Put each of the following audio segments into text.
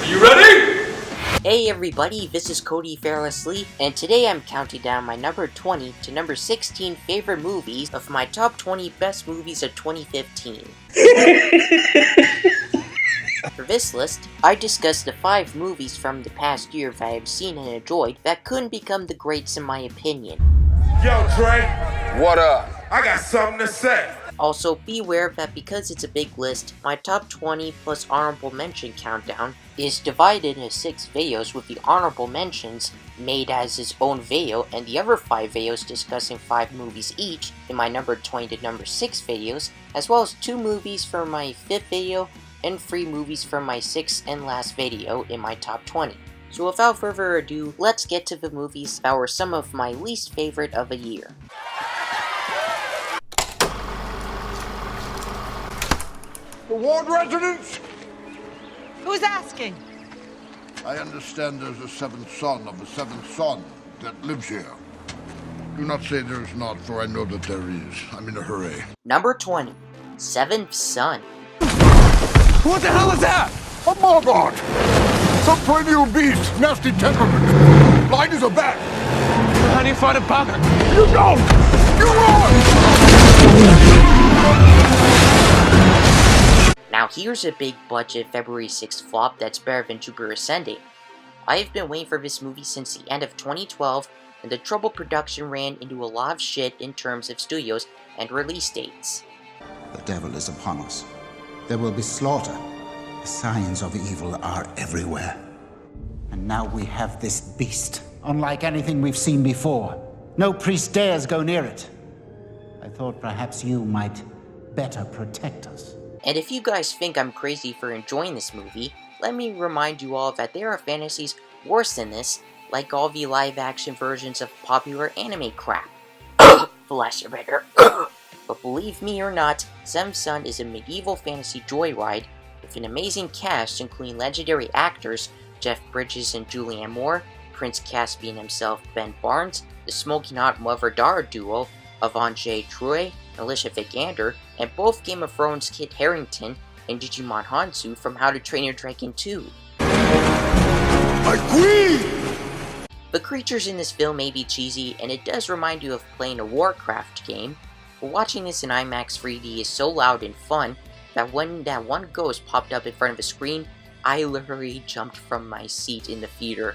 Are you ready? Hey everybody, this is Cody Fairless-Lee, and today I'm counting down my number 20 to number 16 favorite movies of my top 20 best movies of 2015. For this list, I discussed the 5 movies from the past year that I have seen and enjoyed that couldn't become the greats in my opinion. Yo, Trey. What up? I got something to say. Also, be aware that because it's a big list, my top 20 plus honorable mention countdown is divided into 6 videos, with the honorable mentions made as its own video and the other 5 videos discussing 5 movies each in my number 20 to number 6 videos, as well as 2 movies from my 5th video and 3 movies from my 6th and last video in my top 20. So without further ado, let's get to the movies that were some of my least favorite of the year. The Ward residence? Who's asking? I understand there's a 7th son of the 7th son that lives here. Do not say there is not, for I know that there is. I'm in a hurry. Number 20. 7th Son. What the hell is that? A margot! Some perennial beast, nasty temperament. Blind as a bat. How do you fight a bugger? You don't! You run! Now here's a big budget February 6th flop that's better than Jupiter Ascending. I have been waiting for this movie since the end of 2012, and the troubled production ran into a lot of shit in terms of studios and release dates. The devil is upon us. There will be slaughter. The signs of evil are everywhere. And now we have this beast, unlike anything we've seen before. No priest dares go near it. I thought perhaps you might better protect us. And if you guys think I'm crazy for enjoying this movie, let me remind you all that there are fantasies worse than this, like all the live-action versions of popular anime crap. Bless your better. But believe me or not, 7th Son is a medieval fantasy joyride with an amazing cast including legendary actors Jeff Bridges and Julianne Moore, Prince Caspian himself Ben Barnes, the smoking hot mother-daughter duo of Anjay True and Alicia Vikander, and both Game of Thrones Kit Harington and Digimon Hansu from How to Train Your Dragon 2. My queen! The creatures in this film may be cheesy, and it does remind you of playing a Warcraft game, but watching this in IMAX 3D is so loud and fun that when that one ghost popped up in front of the screen, I literally jumped from my seat in the theater.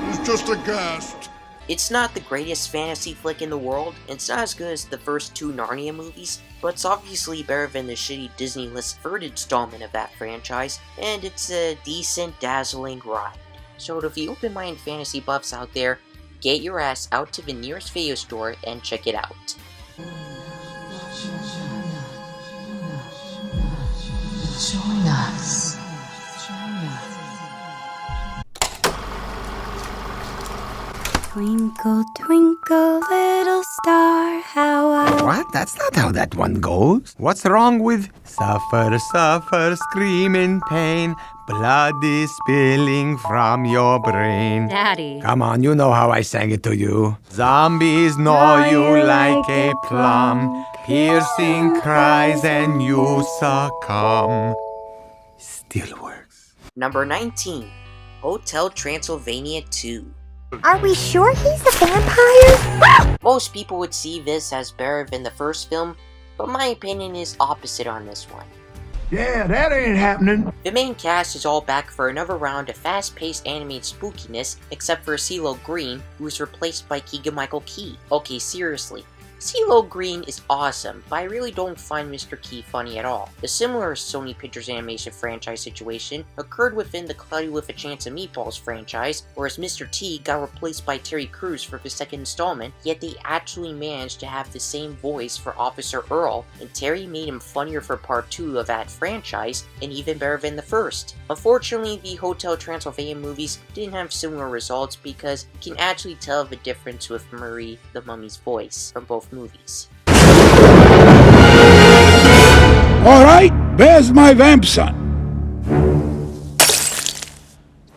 It's just a ghast. It's not the greatest fantasy flick in the world, and it's not as good as the first 2 Narnia movies, but it's obviously better than the shitty Disney list 3rd installment of that franchise, and it's a decent, dazzling ride. So to the open-minded fantasy buffs out there, get your ass out to the nearest video store and check it out. Join us. Twinkle, twinkle, little star, how I... What? That's not how that one goes. What's wrong with suffer, suffer, scream in pain, blood is spilling from your brain? Daddy. Come on, you know how I sang it to you. Zombies gnaw you like a plum, piercing cries and you succumb. Still works. Number 19. Hotel Transylvania 2. Are we sure he's a vampire? Most people would see this as better than the first film, but my opinion is opposite on this one. Yeah, that ain't happening. The main cast is all back for another round of fast-paced animated spookiness, except for CeeLo Green, who is replaced by Keegan-Michael Key. Okay, seriously. CeeLo Green is awesome, but I really don't find Mr. Key funny at all. A similar Sony Pictures Animation franchise situation occurred within the Cloudy with a Chance of Meatballs franchise, whereas Mr. T got replaced by Terry Crews for the 2nd installment, yet they actually managed to have the same voice for Officer Earl, and Terry made him funnier for part 2 of that franchise, and even better than the first. Unfortunately, the Hotel Transylvania movies didn't have similar results because you can actually tell the difference with Marie the Mummy's voice from both movies. All right, there's my vamp son.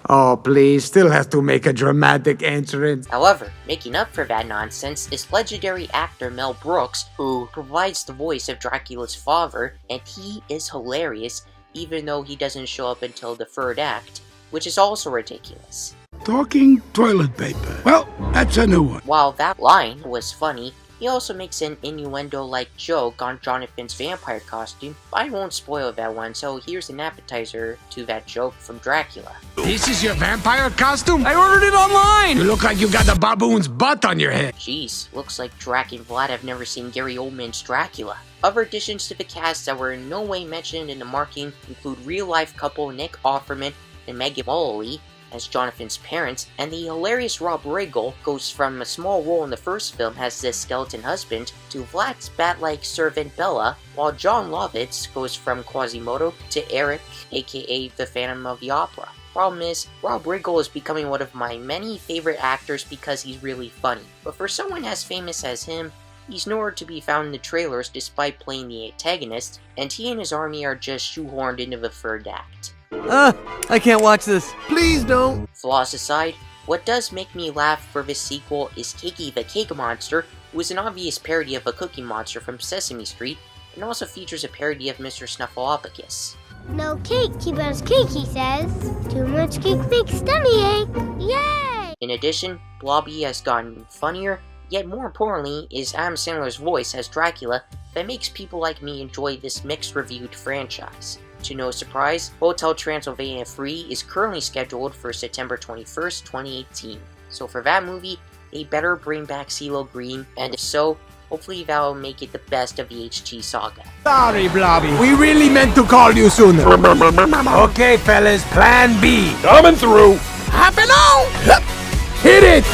Oh, please, still has to make a dramatic entrance. However, making up for that nonsense is legendary actor Mel Brooks, who provides the voice of Dracula's father, and he is hilarious, even though he doesn't show up until the third act, which is also ridiculous. Talking toilet paper. Well, that's a new one. While that line was funny, he also makes an innuendo-like joke on Jonathan's vampire costume, but I won't spoil that one, so here's an appetizer to that joke from Dracula. This is your vampire costume? I ordered it online. You look like you got the baboon's butt on your head. Jeez, looks like Drac and Vlad have never seen Gary Oldman's Dracula. Other additions to the cast that were in no way mentioned in the marketing include real-life couple Nick Offerman and Megan Mullally as Jonathan's parents, and the hilarious Rob Riggle goes from a small role in the first film as this skeleton husband to Vlad's bat-like servant Bella, while John Lovitz goes from Quasimodo to Eric, aka the Phantom of the Opera. Problem is, Rob Riggle is becoming one of my many favorite actors because he's really funny, but for someone as famous as him, he's nowhere to be found in the trailers despite playing the antagonist, and he and his army are just shoehorned into the third act. I can't watch this. Please don't. Flaws aside, what does make me laugh for this sequel is Cakey the Cake Monster, who is an obvious parody of a cookie monster from Sesame Street, and also features a parody of Mr. Snuffleupagus. No cake keep us cake, he says. Too much cake makes tummy ache. Yay! In addition, Blobby has gotten funnier, yet more importantly is Adam Sandler's voice as Dracula that makes people like me enjoy this mixed-reviewed franchise. To no surprise, Hotel Transylvania 3 is currently scheduled for September 21st, 2018. So for that movie, they better bring back CeeLo Green, and if so, hopefully that'll make it the best of the HT saga. Sorry, Blobby. We really meant to call you sooner. Okay, fellas, plan B. Coming through. Happen on! Hit it!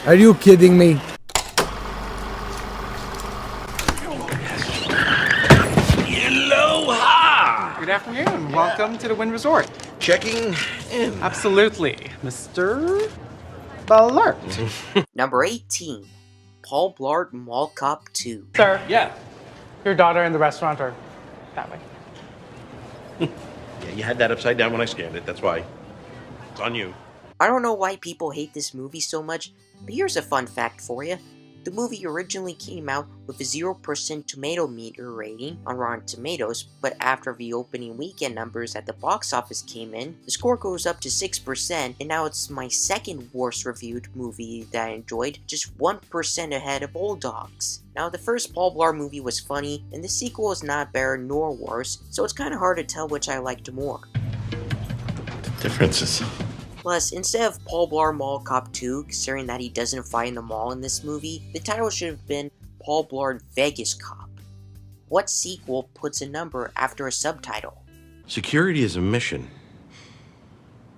Are you kidding me? Good afternoon. Welcome to the Wynn Resort. Checking in. Absolutely. Mr. Blart. Number 18. Paul Blart Mall Cop 2. Sir. Yeah. Your daughter and the restaurant are that way. Yeah, you had that upside down when I scanned it. That's why. It's on you. I don't know why people hate this movie so much, but here's a fun fact for you. The movie originally came out with a 0% tomato meter rating on Rotten Tomatoes, but after the opening weekend numbers at the box office came in, the score goes up to 6%, and now it's my second worst reviewed movie that I enjoyed, just 1% ahead of Old Dogs. Now, the first Paul Blart movie was funny, and the sequel is not better nor worse, so it's kinda hard to tell which I liked more. The differences. Plus, instead of Paul Blart Mall Cop 2, considering that he doesn't fight in the mall in this movie, the title should have been Paul Blart Vegas Cop. What sequel puts a number after a subtitle? Security is a mission,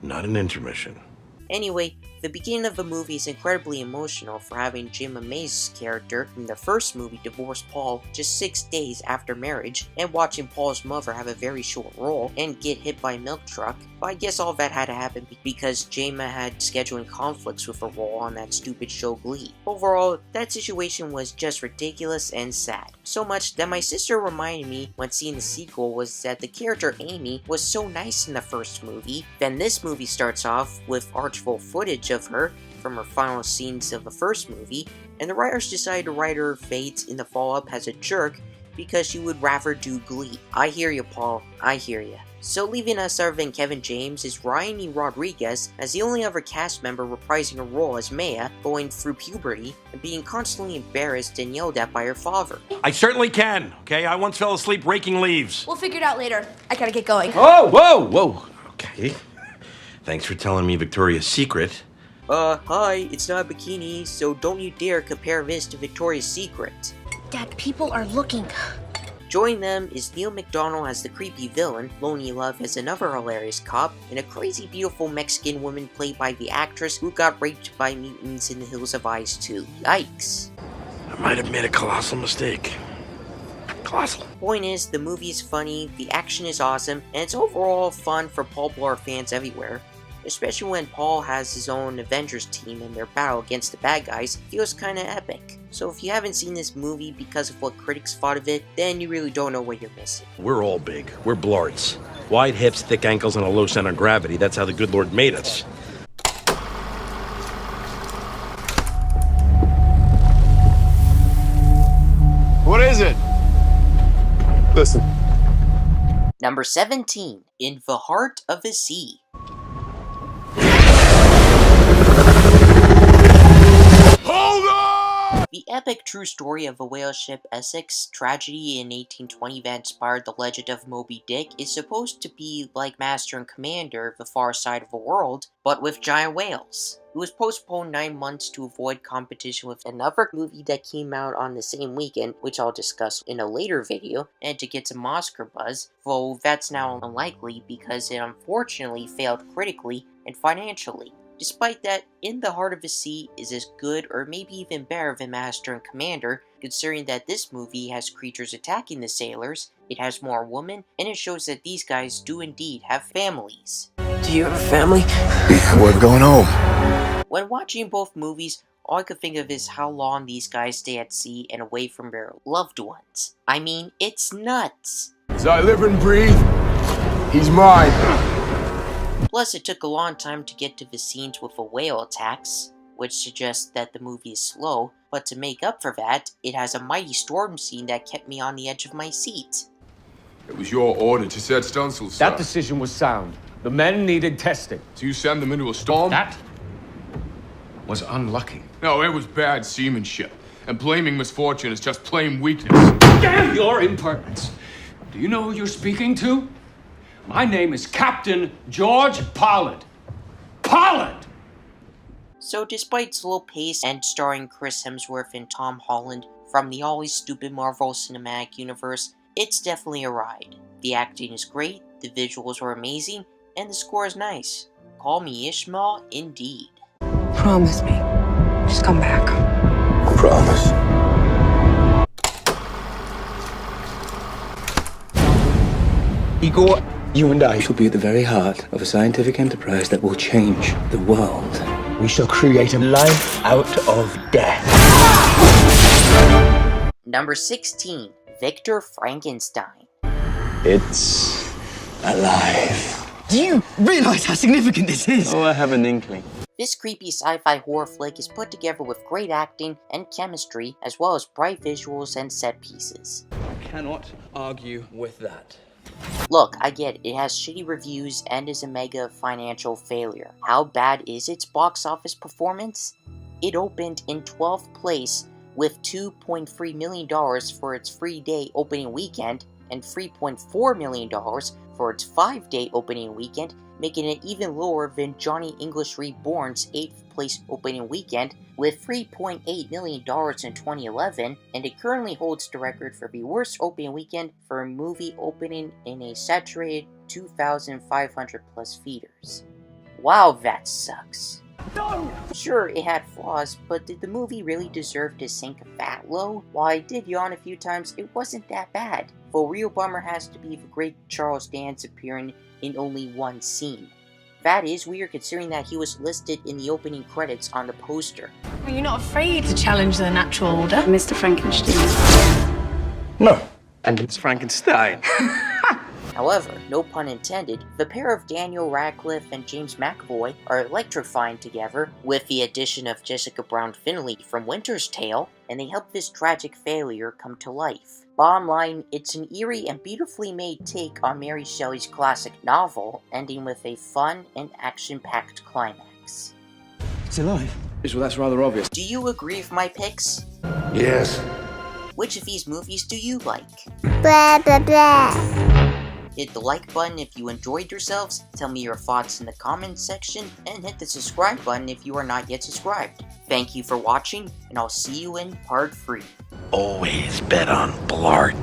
not an intermission. Anyway, the beginning of the movie is incredibly emotional for having Jim Mays' character from the first movie divorce Paul just 6 days after marriage, and watching Paul's mother have a very short role and get hit by a milk truck, but I guess all that had to happen because Jama had scheduling conflicts with her role on that stupid show Glee. Overall, that situation was just ridiculous and sad. So much that my sister reminded me when seeing the sequel was that the character Amy was so nice in the first movie. Then this movie starts off with archival footage of her from her final scenes of the first movie, and the writers decided to write her fate in the follow-up as a jerk because she would rather do Glee. I hear you, Paul. I hear you. So leaving us other than Kevin James is Ryan E. Rodriguez as the only other cast member reprising a role as Maya, going through puberty and being constantly embarrassed and yelled at by her father. I certainly can, okay? I once fell asleep raking leaves. We'll figure it out later. I gotta get going. Oh, whoa. Okay. Thanks for telling me Victoria's Secret. Hi, it's not a bikini, so don't you dare compare this to Victoria's Secret. Dad, people are looking. Joining them is Neil McDonough as the creepy villain, Lonely Love as another hilarious cop, and a crazy beautiful Mexican woman played by the actress who got raped by mutants in the Hills of Ice 2. Yikes. I might have made a colossal mistake. Colossal. Point is, the movie is funny, the action is awesome, and it's overall fun for Paul Blart fans everywhere. especially when Paul has his own Avengers team and their battle against the bad guys feels kinda epic. So if you haven't seen this movie because of what critics thought of it, then you really don't know what you're missing. We're all big. We're blarts. Wide hips, thick ankles, and a low center of gravity. That's how the good Lord made us. What is it? Listen. Number 17, In the Heart of the Sea. Hold on! The epic true story of the whale ship Essex tragedy in 1820 that inspired the legend of Moby Dick is supposed to be like Master and Commander, The Far Side of the World, but with giant whales. It was postponed 9 months to avoid competition with another movie that came out on the same weekend, which I'll discuss in a later video, and to get some Oscar buzz, though that's now unlikely because it unfortunately failed critically and financially. Despite that, In the Heart of the Sea is as good or maybe even better than Master and Commander, considering that this movie has creatures attacking the sailors, it has more women, and it shows that these guys do indeed have families. Do you have a family? We're going home. When watching both movies, all I could think of is how long these guys stay at sea and away from their loved ones. I mean, it's nuts! As I live and breathe, he's mine. Plus, it took a long time to get to the scenes with the whale attacks, which suggests that the movie is slow, but to make up for that, it has a mighty storm scene that kept me on the edge of my seat. It was your order to set stunsails, sir. That decision was sound. The men needed testing. So you send them into a storm? That was unlucky. No, it was bad seamanship. And blaming misfortune is just plain weakness. Damn your impertinence! Do you know who you're speaking to? My name is Captain George Pollard. Pollard! So despite slow pace and starring Chris Hemsworth and Tom Holland from the always stupid Marvel Cinematic Universe, it's definitely a ride. The acting is great, the visuals are amazing, and the score is nice. Call me Ishmael, indeed. Promise me. Just come back. Promise. Igor, you and I shall be at the very heart of a scientific enterprise that will change the world. We shall create a life out of death. Number 16, Victor Frankenstein. It's alive. Do you realize how significant this is? Oh, I have an inkling. This creepy sci-fi horror flick is put together with great acting and chemistry, as well as bright visuals and set pieces. I cannot argue with that. Look, I get it has shitty reviews and is a mega financial failure. How bad is its box office performance? It opened in 12th place with $2.3 million for its 3-day opening weekend and $3.4 million for its 5-day opening weekend, making it even lower than Johnny English Reborn's 8th place opening weekend with $3.8 million in 2011, and it currently holds the record for the worst opening weekend for a movie opening in a saturated 2,500 plus theaters. Wow, that sucks. Sure, it had flaws, but did the movie really deserve to sink that low? While I did yawn a few times, it wasn't that bad. The real bummer has to be the great Charles Dance appearing in only one scene. That is weird considering that he was listed in the opening credits on the poster. Well, you're not afraid to challenge the natural order, Mr. Frankenstein. No. And it's Frankenstein. However, no pun intended, the pair of Daniel Radcliffe and James McAvoy are electrifying together with the addition of Jessica Brown Findlay from Winter's Tale, and they help this tragic failure come to life. Bottom line, it's an eerie and beautifully made take on Mary Shelley's classic novel, ending with a fun and action-packed climax. It's alive. Well, that's rather obvious. Do you agree with my picks? Yes. Which of these movies do you like? Blah, blah, blah. Hit the like button if you enjoyed yourselves, tell me your thoughts in the comments section, and hit the subscribe button if you are not yet subscribed. Thank you for watching, and I'll see you in part 3. Always bet on Blart.